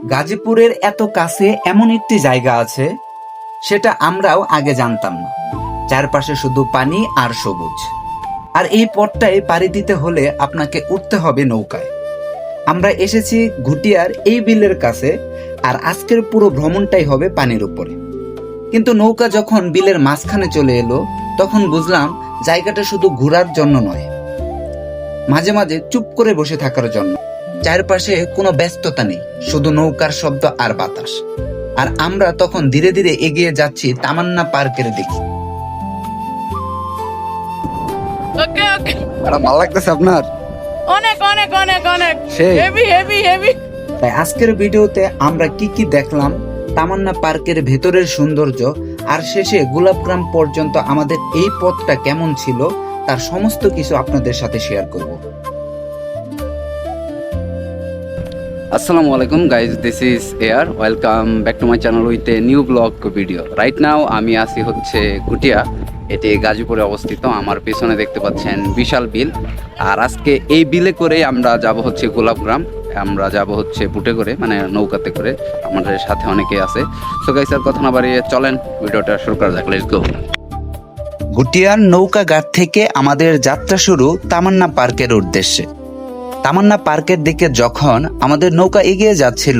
গাজীপুরের এত কাছে এমন একটি জায়গা আছে, সেটা আমরাও আগে জানতাম না। চারপাশে শুধু পানি আর সবুজ। আর এই পথটায় পাড়ি দিতে হলে আপনাকে উঠতে হবে নৌকায়। আমরা এসেছি ঘুটিয়ার এই বিলের কাছে, আর আজকের পুরো ভ্রমণটাই হবে পানির উপরে। কিন্তু নৌকা যখন বিলের মাঝখানে চলে এলো, তখন বুঝলাম জায়গাটা শুধু ঘোরার জন্য নয়, মাঝে মাঝে চুপ করে বসে থাকার জন্য। চারপাশে কোনো ব্যস্ততা নেই, শুধু নৌকার শব্দ আর বাতাস। আর আমরা তখন ধীরে ধীরে এগিয়ে যাচ্ছি তামান্না পার্কের দিকে। ভালো লাগতেছে আপনার? অনেক অনেক অনেক অনেক সেই। Heavy heavy heavy. তাই আজকের ভিডিওতে আমরা কি কি দেখলাম, তামান্না পার্কের ভেতরের সৌন্দর্য, আর শেষে গোলাপগ্রাম পর্যন্ত আমাদের এই পথটা কেমন ছিল, তার সমস্ত কিছু আপনাদের সাথে শেয়ার করব। Assalamu alaikum guys, this is Air. Welcome back to my channel with a new vlog video. Right now আমি আছি হচ্ছে ঘুটিয়া, এটি গাজীপুরে অবস্থিত। আমার পেছনে দেখতে পাচ্ছেন বিশাল বিল। আর আজকে এই বিলে করে আমরা যাব হচ্ছে গোলাপগ্রাম। আমরা যাব হচ্ছে বুটে করে, মানে নৌকাতে করে। আমাদের সাথে অনেকে আছে। সো গাইস, আর কথা না বাড়িয়ে চলেন ভিডিওটা শুরু করা যাক। Let's go. ঘুটিয়ার নৌকা ঘাট থেকে আমাদের যাত্রা শুরু তামান্না পার্কের উদ্দেশ্যে। তামান্না পার্কের দিকে যখন আমাদের নৌকা এগিয়ে যাচ্ছিল,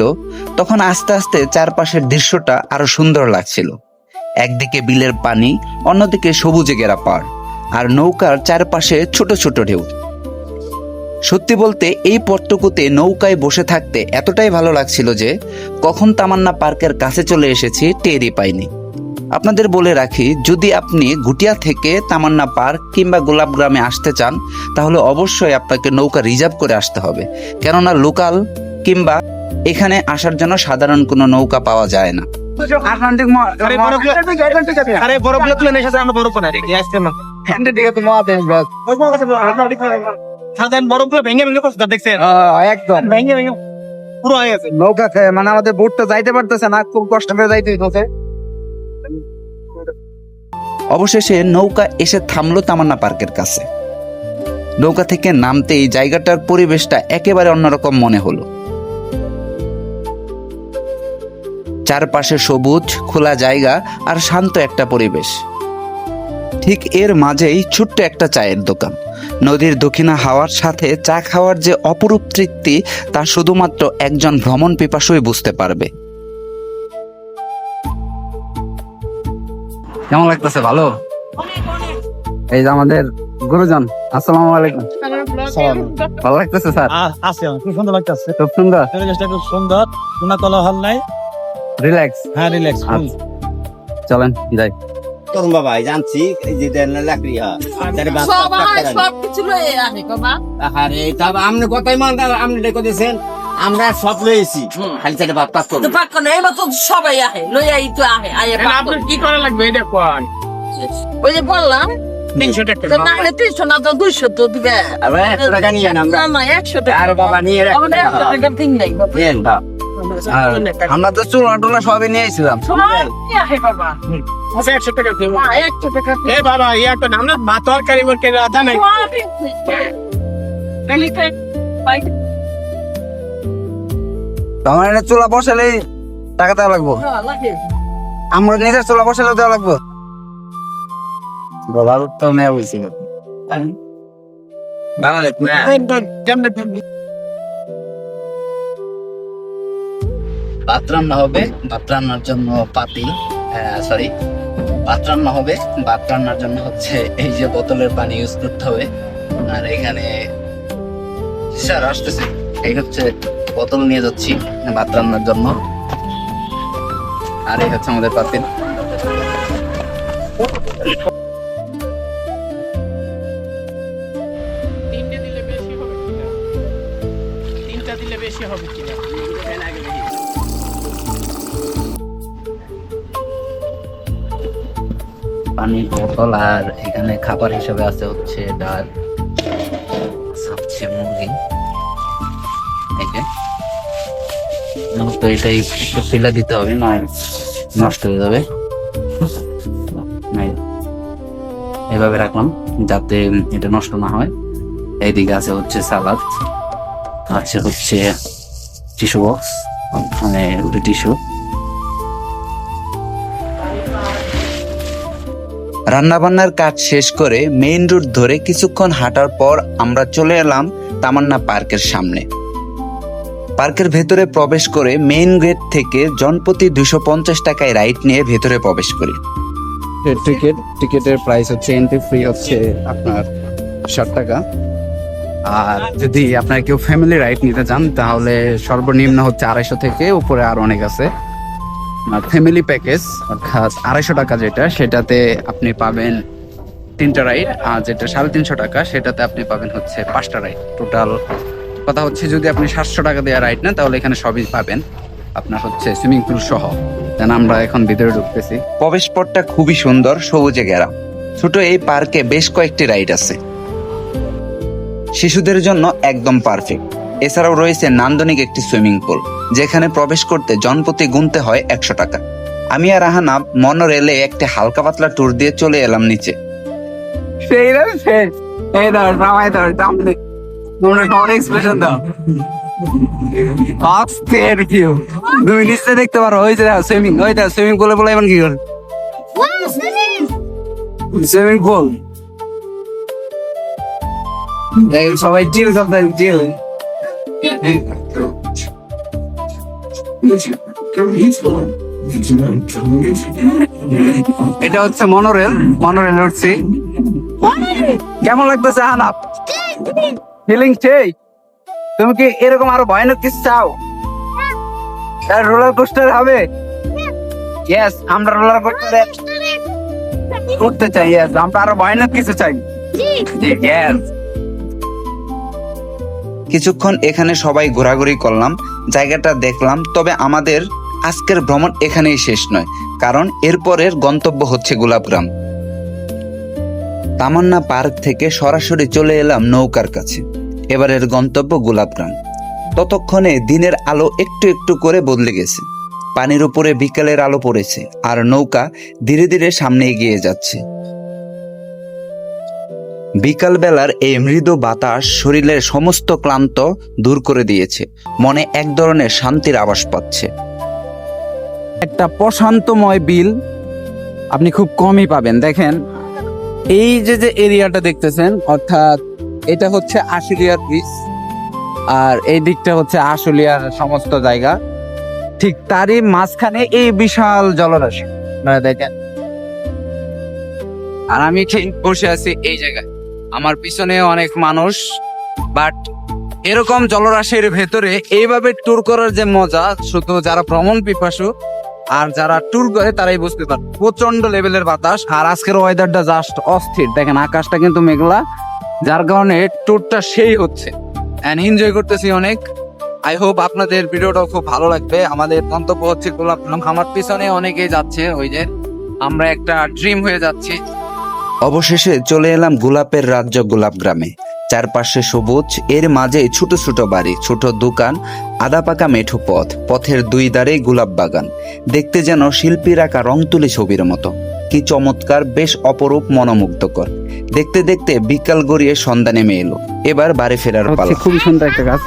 তখন আস্তে আস্তে চারপাশের দৃশ্যটা আরো সুন্দর লাগছিল। একদিকে বিলের পানি, অন্যদিকে সবুজে ঘেরা পাড়, আর নৌকার চারপাশে ছোট ছোট ঢেউ। সত্যি বলতে এই পথটুকুতে নৌকায় বসে থাকতে এতটাই ভালো লাগছিল যে কখন তামান্না পার্কের কাছে চলে এসেছি টেরই পাইনি। আপনাদের বলে রাখি, যদি আপনি ঘুটিয়া থেকে তামান্না পার্ক কিংবা গোলাপগ্রামে আসতে চান, তাহলে অবশ্যই আপনাকে নৌকা রিজার্ভ করে আসতে হবে, কেননা লোকাল কিংবা এখানে আসার জন্য সাধারণ কোনো নৌকা পাওয়া যায় না। নৌকা মানে আমাদের বোটটা যাইতে পারতেছে না, খুব কষ্ট করে যাইতে হচ্ছে। অবশেষে নৌকা এসে থামলো তামান্না পার্কের কাছে। নৌকা থেকে নামতেই জায়গাটার পরিবেশটা একেবারে অন্যরকম মনে হলো। চারপাশে সবুজ খোলা জায়গা আর শান্ত একটা পরিবেশ। ঠিক এর মাঝেই ছোট্ট একটা চায়ের দোকান। নদীর দক্ষিণা হাওয়ার সাথে চা খাওয়ার যে অপরূপ তৃপ্তি, তা শুধুমাত্র একজন ভ্রমণ পিপাসুই বুঝতে পারবে। কেমন লাগতেছে? ভালো? এই যে আমাদের গুরুজন, আসসালামু আলাইকুম। ভালো লাগতেছে স্যার? আছে খুব সুন্দর লাগতেছে, খুব সুন্দর, পরিবেশটা খুব সুন্দর, কোনো কোলাহল নাই, রিল্যাক্স। হ্যাঁ রিল্যাক্স। চলেন যাই। তরুণ বাবা জানছি এই যে লাকড়ি সব কিছু লয়ে আনে বাবা। আরে তবে আপনি কথাই মান আপনি ডেকে দিয়েছেন, আমরা সব লয়েছি, খালি চাইতে ভাত পাক করবো। তো পাক করে এবার তো সবাই আহে লইয়াই তো আহে আয়ে পাক আপনার করে। কি করা লাগবে এটা কোন? ওই যে বললাম 300 টাকা। তো না হলে 300 না তো 200 তো দিবে। আবার 100 টাকা নিয়ে আমরা, না না 100 টাকা। আর বাবা নিয়ে রাখ আমাদের 100 টাকা দিন নাই বাবা। দেন দাও। আমরা তো চুলা টুলা সবই নিয়ে এসেছিলাম। সবাই আহে বাবা। আচ্ছা 100 টাকা দেব। না 100 টাকা। এ বাবা ইয়া তো আমরা ভাত তরকারি বলকে রাধা নাই। আমার এনে চুলা বসালেই টাকা দেওয়া লাগবো। আমরা নিজের চুলা বসালেও দেওয়া লাগবো। বলার উত্তর নেওয়া বলছি। ভাত রান্না হবে, ভাত রান্নার জন্য পাতিল, সরি ভাত রান্না হবে, ভাত রান্নার জন্য হচ্ছে এই যে বোতলের পানি ইউজ করতে হবে। আর এখানে স্যার আসতেছে, এই হচ্ছে বোতল নিয়ে যাচ্ছি ভাত রান্নার জন্য। আর এই হচ্ছে আমাদের পাতিল। তিনটা দিলে বেশি হবে কিনা? পানির বোতল, আর এখানে খাবার হিসেবে আছে হচ্ছে ডাল, হচ্ছে মুরগি। এই যে তো এটাই একটু ফেলে দিতে হবে, নয় নষ্ট হয়ে যাবে। এভাবে রাখলাম যাতে এটা নষ্ট না হয়। এইদিকে আছে হচ্ছে সালাদ, আছে হচ্ছে টিস্যু বক্স, মানে টিস্যু। রান্নাবান্নার কাজ শেষ করে মেইন রোড ধরে কিছুক্ষণ হাঁটার পর আমরা চলে এলাম তামান্না পার্কের সামনে। পার্কের ভেতরে প্রবেশ করে মেইন গেট থেকে জনপ্রতি 250 টাকায় রাইড নিয়ে ভেতরে প্রবেশ করি। টিকেটের প্রাইস হচ্ছে, এন্ট্রি ফ্রি হচ্ছে আপনার 60 টাকা। আর যদি আপনার কেউ ফ্যামিলি রাইড নিতে চান তাহলে সর্বনিম্ন হচ্ছে 250 থেকে উপরে আর অনেক আছে। ফ্যামিলি প্যাকেজ অর্থাৎ 250 টাকা যেটা, সেটাতে আপনি পাবেন 3টা রাইড, আর যেটা 350 টাকা সেটাতে আপনি পাবেন হচ্ছে 5টা রাইড। টোটাল কথা হচ্ছে যদি আপনি 700 টাকা দিয়ে রাইড নেন তাহলে এখানে সবই পাবেন, আপনার হচ্ছে সুইমিং পুল সহ। দেন আমরা এখন ভিতরে ঢুকতেছি। প্রবেশ পথটা খুবই সুন্দর, সবুজে ঘেরা। ছোট এই পার্কে বেশ কয়েকটি রাইড আছে, শিশুদের জন্য একদম পারফেক্ট। এছাড়াও রয়েছে নান্দনিক একটি সুইমিং পুল, যেখানে প্রবেশ করতে জনপ্রতি গুনতে হয় 100 টাকা। আমি আর আহানা মনোরেলে একটি হালকা পাতলা ট্যুর দিয়ে চলে এলাম নিচে। তুমি নিশ্চয় দেখতে পারো, ওই যে সুইমিং পুলে বলে এমন কি করে সুইমিং পুল সবাই চিল সপ্তাহে চিল। এটা হচ্ছে মনোরেল উঠছি। কেমন লাগতেছে আনাপ? ফিলিং সেই? তুমি কি এরকম আরো ভয়ানক কিছু চাও? রোলার কোস্টার হবে? ইয়েস, আমরা রোলার কোস্টারে উঠতে চাই। ইয়েস, আমরা আরো ভয়ানক কিছু চাই। ইয়েস। কিছুক্ষণ এখানে সবাই ঘোরাঘুরি করলাম, জায়গাটা দেখলাম। তবে আমাদের আজকের ভ্রমণ এখানেই শেষ নয়, কারণ এরপরের গন্তব্য হচ্ছে গোলাপগ্রাম। তামান্না পার্ক থেকে সরাসরি চলে এলাম নৌকার কাছে। এবারের গন্তব্য গোলাপগ্রাম। ততক্ষণে দিনের আলো একটু একটু করে বদলে গেছে, পানির উপরে বিকালের আলো পড়েছে, আর নৌকা ধীরে ধীরে সামনে এগিয়ে যাচ্ছে। বিকালবেলার এই মৃদু বাতাস শরীরের সমস্ত ক্লান্ত দূর করে দিয়েছে, মনে এক ধরনের শান্তির আভাস পাচ্ছে। একটা প্রশান্তময় বিল আপনি খুব কমই পাবেন। দেখেন এই যে এরিয়াটা দেখতেছেন, অর্থাৎ এটা হচ্ছে আশুলিয়ার ব্রিজ, আর এই দিকটা হচ্ছে আশুলিয়ার সমস্ত জায়গা। ঠিক তারই মাঝখানে এই বিশাল জলরাশি দেখেন। আর আমি ঠিক বসে আছি এই জায়গায়, আমার পিছনে অনেক মানুষ। বাট এরকম জলরাশির ভেতরে এইভাবে ট্যুর করার যে মজা, শুধু যারা ভ্রমণ পিপাসু আর যারা ট্যুর করে তারাই বুঝতে পারে। প্রচন্ড লেভেলের বাতাস, আর আজকের ওয়েদারটা জাস্ট অস্থির। দেখেন আকাশটা কিন্তু মেঘলা, যার কারণে ট্যুরটা সেই হচ্ছে এন্ড এনজয় করতেছি অনেক। আই হোপ আপনাদের ভিডিওটাও খুব ভালো লাগবে। আমাদের গন্তব্য হচ্ছে গোলাপগ্রাম। আমার পিছনে অনেকেই যাচ্ছে, ওই যে আমরা একটা ড্রিম হয়ে যাচ্ছি। অবশেষে চলে এলাম গোলাপের রাজ্য গোলাপগ্রামে। চারপাশে সবুজ, এর মাঝে ছোট ছোট বাড়ি, ছোট দোকান, আদা পাকা মেঠো পথ, পথের দুই ধারে গোলাপ বাগান। দেখতে যেন শিল্পীর আঁকা রং তুলি ছবির মতো। কি চমৎকার, বেশ অপরূপ, মনোমুগ্ধকর। দেখতে দেখতে বিকাল গড়িয়ে সন্ধ্যা নেমে এলো। এবার বাড়ি ফেরার পালা। খুবই সুন্দর একটা গাছ,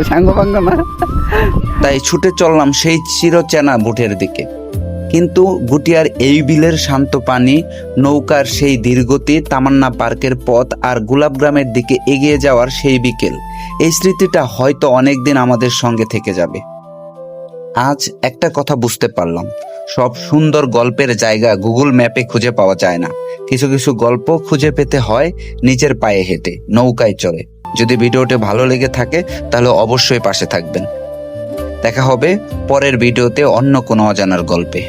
সাঙ্গপাঙ্গ না? তাই ছুটে চললাম সেই চিরচেনা বুটের দিকে। কিন্তু গুটিয়ার এই বিলের শান্ত পানি, নৌকার সেই ধীরগতি, তামান্না পার্কের পথ আর গোলাপগ্রামের দিকে এগিয়ে যাওয়ার সেই বিকেল, এই স্মৃতিটা হয়তো অনেকদিন আমাদের সঙ্গে থেকে যাবে। আজ একটা কথা বুঝতে পারলাম, সব সুন্দর গল্পের জায়গা গুগল ম্যাপে খুঁজে পাওয়া যায় না। কিছু কিছু গল্প খুঁজে পেতে হয় নিজের পায়ে হেঁটে, নৌকায় চড়ে। যদি ভিডিওটি ভালো লেগে থাকে তাহলে অবশ্যই পাশে থাকবেন। দেখা হবে পরের ভিডিওতে অন্য কোনো অজানার গল্পে।